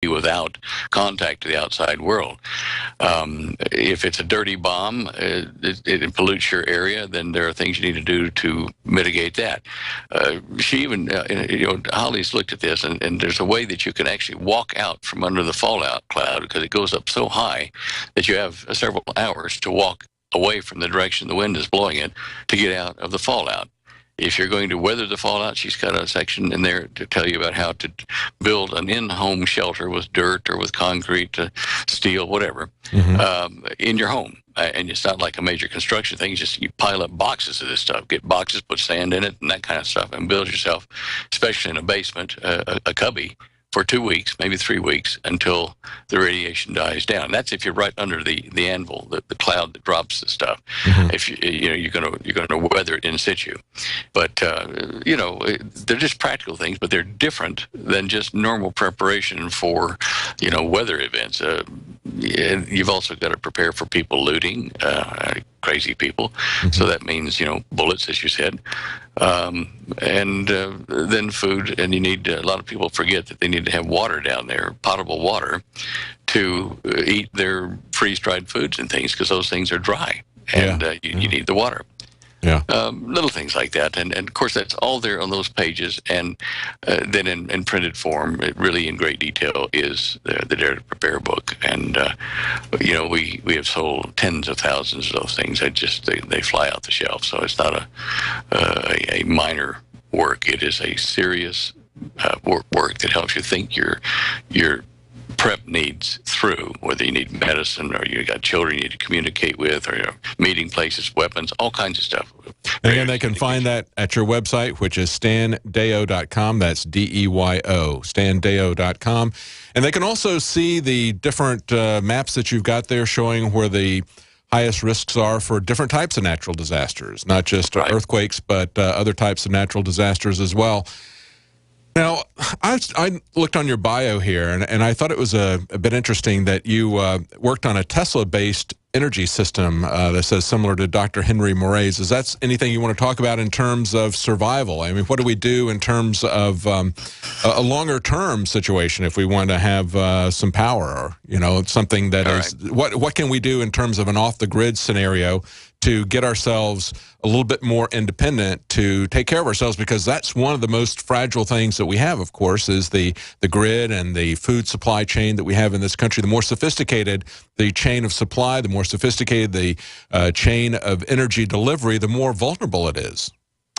without contact to the outside world. If it's a dirty bomb, it pollutes your area, then there are things you need to do to mitigate that. She even, Holly's looked at this, and there's a way that you can actually walk out from under the fallout cloud because it goes up so high that you have several hours to walk away from the direction the wind is blowing it to get out of the fallout. If you're going to weather the fallout, she's got a section in there to tell you about how to build an in-home shelter with dirt or with concrete, steel, whatever, in your home. And it's not like a major construction thing. It's just you pile up boxes of this stuff, get boxes, put sand in it and that kind of stuff, and build yourself, especially in a basement, a cubby for 2 weeks, maybe 3 weeks, until the radiation dies down. That's if you're right under the anvil, the cloud that drops the stuff. If you're gonna weather it in situ. But they're just practical things, but they're different than just normal preparation for weather events. You've also got to prepare for people looting, crazy people. So that means bullets, as you said. And then food, and you need, a lot of people forget that they need to have water down there, potable water, to eat their freeze-dried foods and things, because those things are dry, and you need the water. Little things like that, and of course that's all there on those pages, and then in printed form, it really in great detail is the Dare to Prepare book, and we have sold tens of thousands of those things. They fly out the shelf, so it's not a minor work. It is a serious work that helps you think your prep needs through, whether you need medicine or you got children you need to communicate with, or meeting places, weapons, all kinds of stuff. And again, they can find that at your website, which is standeyo.com. That's DEYO, standeyo.com. And they can also see the different maps that you've got there showing where the highest risks are for different types of natural disasters, not just earthquakes, but other types of natural disasters as well. Now, I looked on your bio here, and I thought it was a bit interesting that you worked on a Tesla-based energy system that says similar to Dr. Henry Moray's. Is that anything you want to talk about in terms of survival? I mean, what do we do in terms of a longer-term situation if we want to have some power, or something that is what can we do in terms of an off-the-grid scenario to get ourselves a little bit more independent to take care of ourselves, because that's one of the most fragile things that we have, of course, is the grid and the food supply chain that we have in this country. The more sophisticated the chain of supply, the more sophisticated the chain of energy delivery, the more vulnerable it is.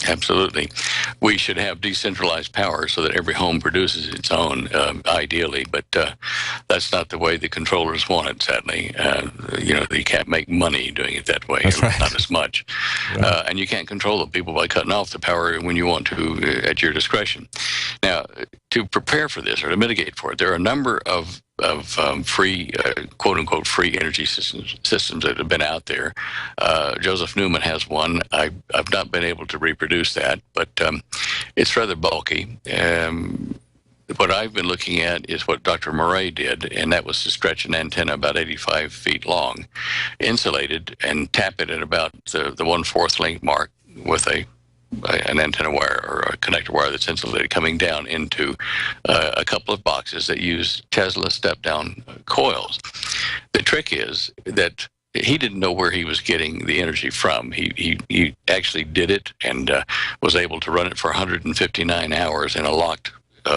Absolutely. We should have decentralized power so that every home produces its own, ideally, but that's not the way the controllers want it, sadly. You can't make money doing it that way, not as much. And you can't control the people by cutting off the power when you want to at your discretion. Now, to prepare for this or to mitigate for it, there are a number of free, quote-unquote, free energy systems that have been out there. Joseph Newman has one. I've not been able to reproduce that, but it's rather bulky. What I've been looking at is what Dr. Moray did, and that was to stretch an antenna about 85 feet long, insulated, and tap it at about the 1/4 length mark with an antenna wire or a connector wire that's insulated coming down into a couple of boxes that use Tesla step-down coils. The trick is that he didn't know where he was getting the energy from. He actually did it and was able to run it for 159 hours in a locked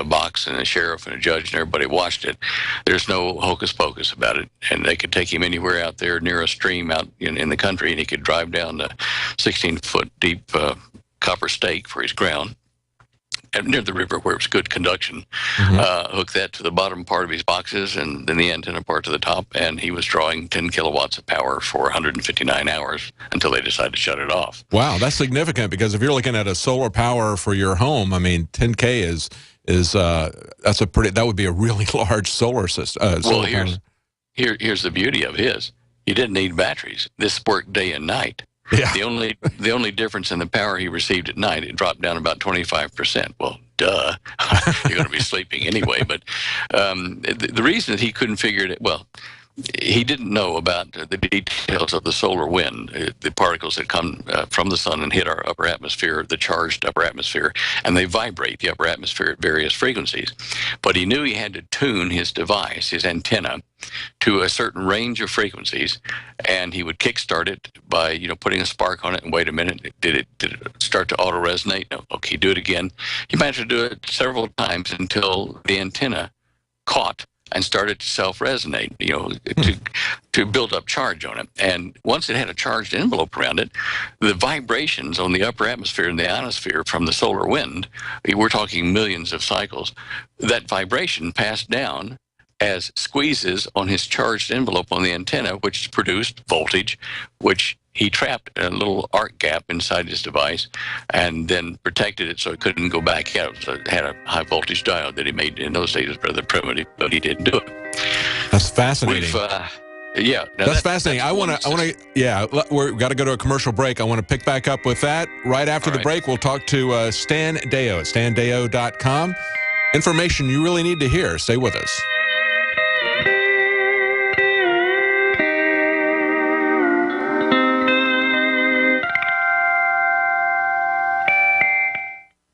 box, and a sheriff and a judge and everybody watched it. There's no hocus pocus about it, and they could take him anywhere out there near a stream out in the country, and he could drive down the 16-foot deep copper stake for his ground and near the river where it was good conduction, hook that to the bottom part of his boxes and then the antenna part to the top, and he was drawing 10 kilowatts of power for 159 hours until they decided to shut it off. Wow, that's significant, because if you're looking at a solar power for your home, I mean, 10K is that would be a really large solar system. Well, here's the beauty of his. He didn't need batteries. This worked day and night. Yeah. The only difference in the power he received at night, it dropped down about 25%. Well, duh, you're going to be sleeping anyway. But the reason that he couldn't figure it, well, he didn't know about the details of the solar wind, the particles that come from the sun and hit our upper atmosphere, the charged upper atmosphere, and they vibrate the upper atmosphere at various frequencies. But he knew he had to tune his device, his antenna, to a certain range of frequencies, and he would kickstart it by, putting a spark on it and wait a minute. Did it start to auto resonate? No. Okay, do it again. He managed to do it several times until the antenna caught and started to self-resonate, to build up charge on it. And once it had a charged envelope around it, the vibrations on the upper atmosphere and the ionosphere from the solar wind, we're talking millions of cycles, that vibration passed down as squeezes on his charged envelope on the antenna, which produced voltage, which he trapped a little arc gap inside his device and then protected it so it couldn't go back out. So it had a high voltage diode that he made in those days. It was rather primitive, but he didn't do it. That's fascinating. Yeah, that's fascinating. We've got to go to a commercial break. I want to pick back up with that right after the break. We'll talk to Stan Deyo at standeyo.com. Information you really need to hear. Stay with us.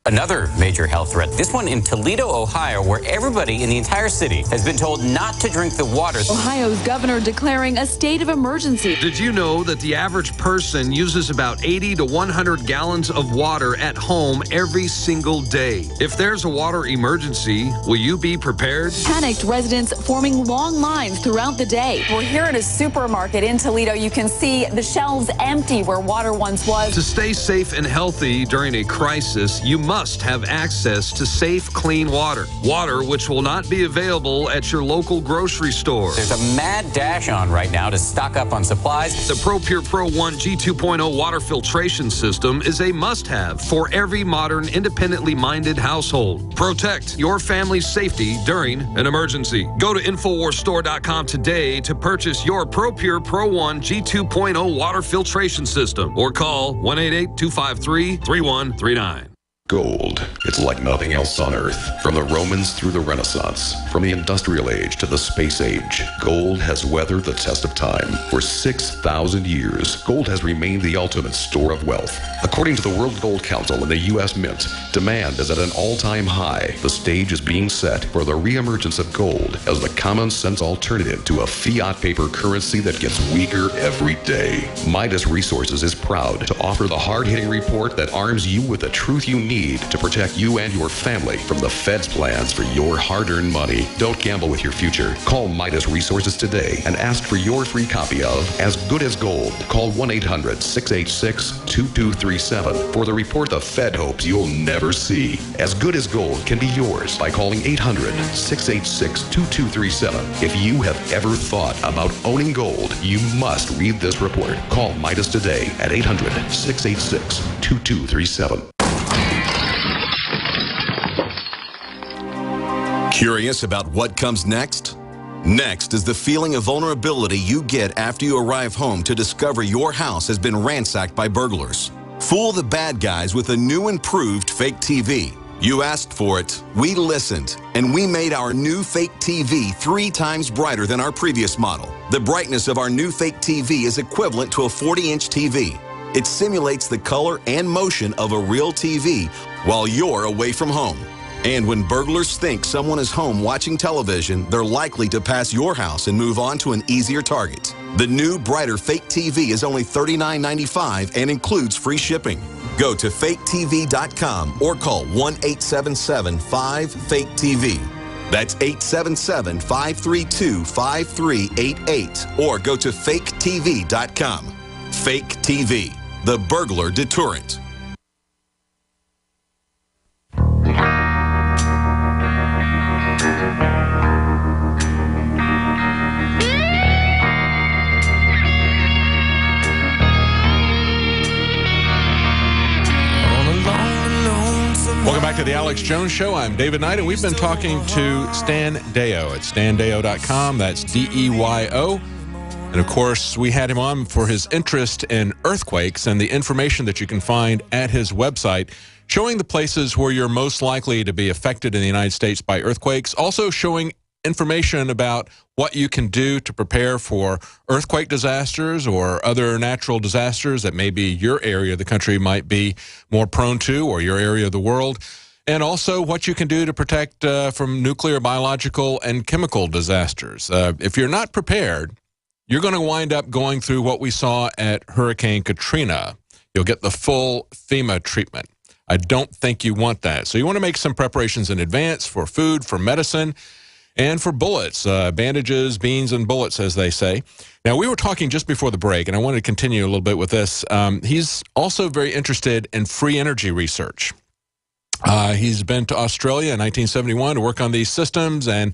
Another major health threat, this one in Toledo, Ohio, where everybody in the entire city has been told not to drink the water. Ohio's governor declaring a state of emergency. Did you know that the average person uses about 80 to 100 gallons of water at home every single day? If there's a water emergency, will you be prepared? Panicked residents forming long lines throughout the day. We're here at a supermarket in Toledo. You can see the shelves empty where water once was. To stay safe and healthy during a crisis, you must have access to safe, clean water. Water which will not be available at your local grocery store. There's a mad dash on right now to stock up on supplies. The ProPure Pro 1 G2.0 water filtration system is a must-have for every modern, independently minded household. Protect your family's safety during an emergency. Go to InfoWarsStore.com today to purchase your ProPure Pro 1 G2.0 water filtration system or call 1-888-253-3139. Gold. It's like nothing else on Earth. From the Romans through the Renaissance, from the Industrial Age to the Space Age, gold has weathered the test of time. For 6,000 years, gold has remained the ultimate store of wealth. According to the World Gold Council and the U.S. Mint, demand is at an all-time high. The stage is being set for the reemergence of gold as the common-sense alternative to a fiat paper currency that gets weaker every day. Midas Resources is proud to offer the hard-hitting report that arms you with the truth you need to protect you and your family from the Fed's plans for your hard-earned money. Don't gamble with your future. Call Midas Resources today and ask for your free copy of As Good as Gold. Call 1-800-686-2237 for the report the Fed hopes you'll never see. As Good as Gold can be yours by calling 800-686-2237. If you have ever thought about owning gold, you must read this report. Call Midas today at 800-686-2237. Curious about what comes next? Next is the feeling of vulnerability you get after you arrive home to discover your house has been ransacked by burglars. Fool the bad guys with a new improved fake TV. You asked for it, we listened, and we made our new fake TV 3 times brighter than our previous model. The brightness of our new fake TV is equivalent to a 40-inch TV. It simulates the color and motion of a real TV while you're away from home. And when burglars think someone is home watching television, they're likely to pass your house and move on to an easier target. The new, brighter fake TV is only $39.95 and includes free shipping. Go to faketv.com or call 1-877-5-FAKE-TV. That's 877-532-5388 or go to faketv.com. Fake TV, the burglar deterrent. Welcome back to the Alex Jones Show. I'm David Knight, and we've been talking to Stan Deyo at standeyo.com. That's D-E-Y-O. And, of course, we had him on for his interest in earthquakes and the information that you can find at his website, showing the places where you're most likely to be affected in the United States by earthquakes, also showing information about what you can do to prepare for earthquake disasters or other natural disasters that maybe your area of the country might be more prone to, or your area of the world, and also what you can do to protect from nuclear, biological, and chemical disasters. If you're not prepared, you're going to wind up going through what we saw at Hurricane Katrina. You'll get the full FEMA treatment. I don't think you want that. So you want to make some preparations in advance for food, for medicine, and for bullets, bandages, beans, and bullets, as they say. Now, we were talking just before the break, and I wanted to continue a little bit with this. He's also very interested in free energy research. He's been to Australia in 1971 to work on these systems. And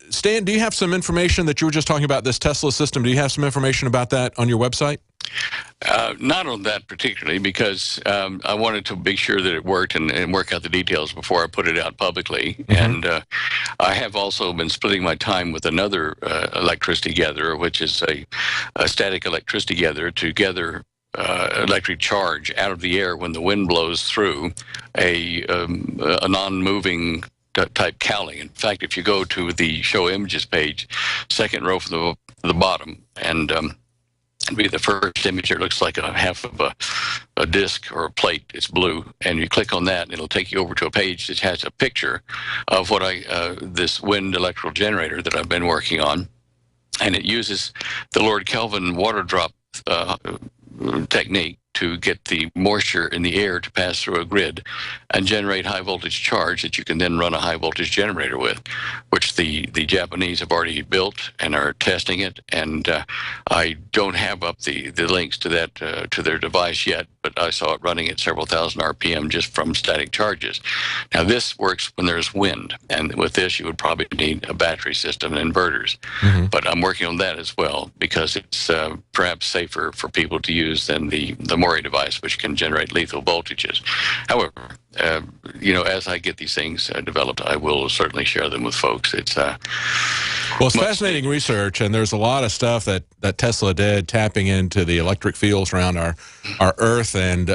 Stan, do you have some information that you were just talking about, this Tesla system? Do you have some information about that on your website? Not on that particularly, because I wanted to be sure that it worked and work out the details before I put it out publicly. Mm-hmm. And I have also been splitting my time with another electricity gatherer, which is a static electricity gatherer, to gather electric charge out of the air when the wind blows through a non-moving type cowling. In fact, if you go to the show images page, second row from the bottom, and it'll be the first image. It looks like a half of a disc or a plate. It's blue, and you click on that, and it'll take you over to a page that has a picture of what this wind electrical generator that I've been working on, and it uses the Lord Kelvin water drop technique to get the moisture in the air to pass through a grid and generate high voltage charge that you can then run a high voltage generator with, which the Japanese have already built and are testing it. And I don't have up the links to that to their device yet, but I saw it running at several thousand RPM just from static charges. Now, this works when there's wind, and with this you would probably need a battery system and inverters. Mm-hmm. But I'm working on that as well, because it's perhaps safer for people to use than the Mori device, which can generate lethal voltages. However, as I get these things developed, I will certainly share them with folks. It's fascinating research, and there's a lot of stuff that Tesla did, tapping into the electric fields around our Earth, and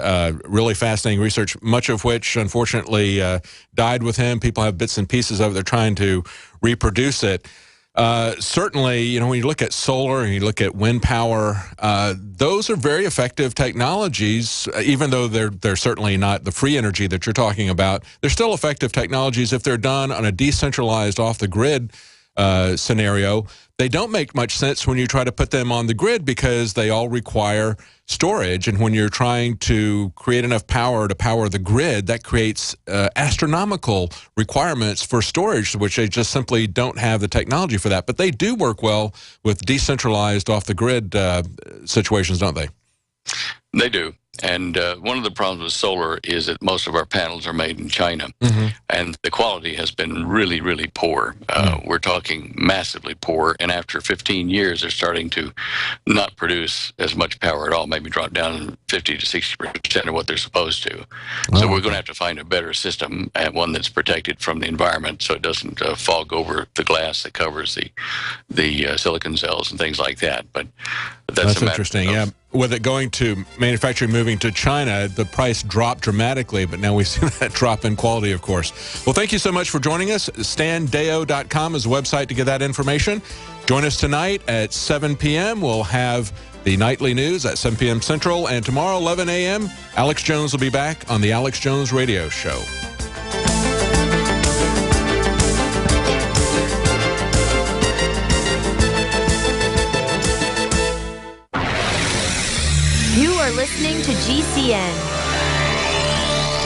really fascinating research, much of which, unfortunately, died with him. People have bits and pieces of it. They're trying to reproduce it. Certainly, when you look at solar and you look at wind power, those are very effective technologies, even though they're certainly not the free energy that you're talking about. They're still effective technologies if they're done on a decentralized, off-the-grid scenario. They don't make much sense when you try to put them on the grid, because they all require storage. And when you're trying to create enough power to power the grid, that creates astronomical requirements for storage, which they just simply don't have the technology for that. But they do work well with decentralized off-the-grid situations, don't they? They do. And one of the problems with solar is that most of our panels are made in China, mm-hmm. and the quality has been really, really poor. We're talking massively poor, and after 15 years, they're starting to not produce as much power at all, maybe drop down 50 to 60% of what they're supposed to. So we're going to have to find a better system, and one that's protected from the environment, so it doesn't fog over the glass that covers the silicon cells and things like that. But that's interesting. Yeah. With it going to manufacturing moving to China, the price dropped dramatically, but now we see that drop in quality, of course. Well, thank you so much for joining us. StanDeo.com is the website to get that information. Join us tonight at 7 p.m. We'll have the nightly news at 7 p.m. Central, and tomorrow, 11 a.m., Alex Jones will be back on the Alex Jones Radio Show. You are listening to GCN.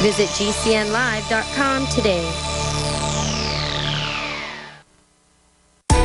Visit GCNlive.com today.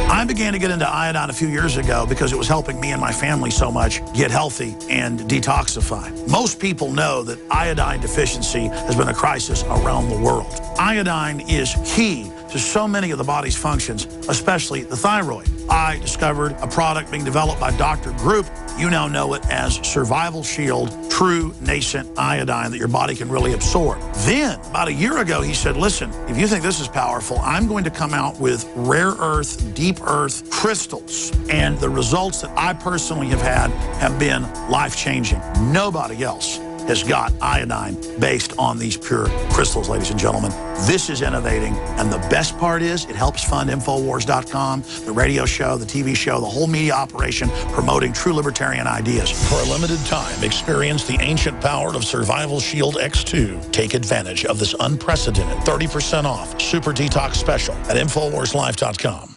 I began to get into iodine a few years ago because it was helping me and my family so much get healthy and detoxify. Most people know that iodine deficiency has been a crisis around the world. Iodine is key to so many of the body's functions, especially the thyroid. I discovered a product being developed by Dr. Group. You now know it as Survival Shield True Nascent Iodine that your body can really absorb. Then, about a year ago, he said, listen, if you think this is powerful, I'm going to come out with rare earth, deep earth crystals. And the results that I personally have had have been life-changing. Nobody else has got iodine based on these pure crystals, ladies and gentlemen. This is innovating, and the best part is it helps fund Infowars.com, the radio show, the TV show, the whole media operation promoting true libertarian ideas. For a limited time, experience the ancient power of Survival Shield X2. Take advantage of this unprecedented 30% off Super Detox special at InfoWarsLife.com.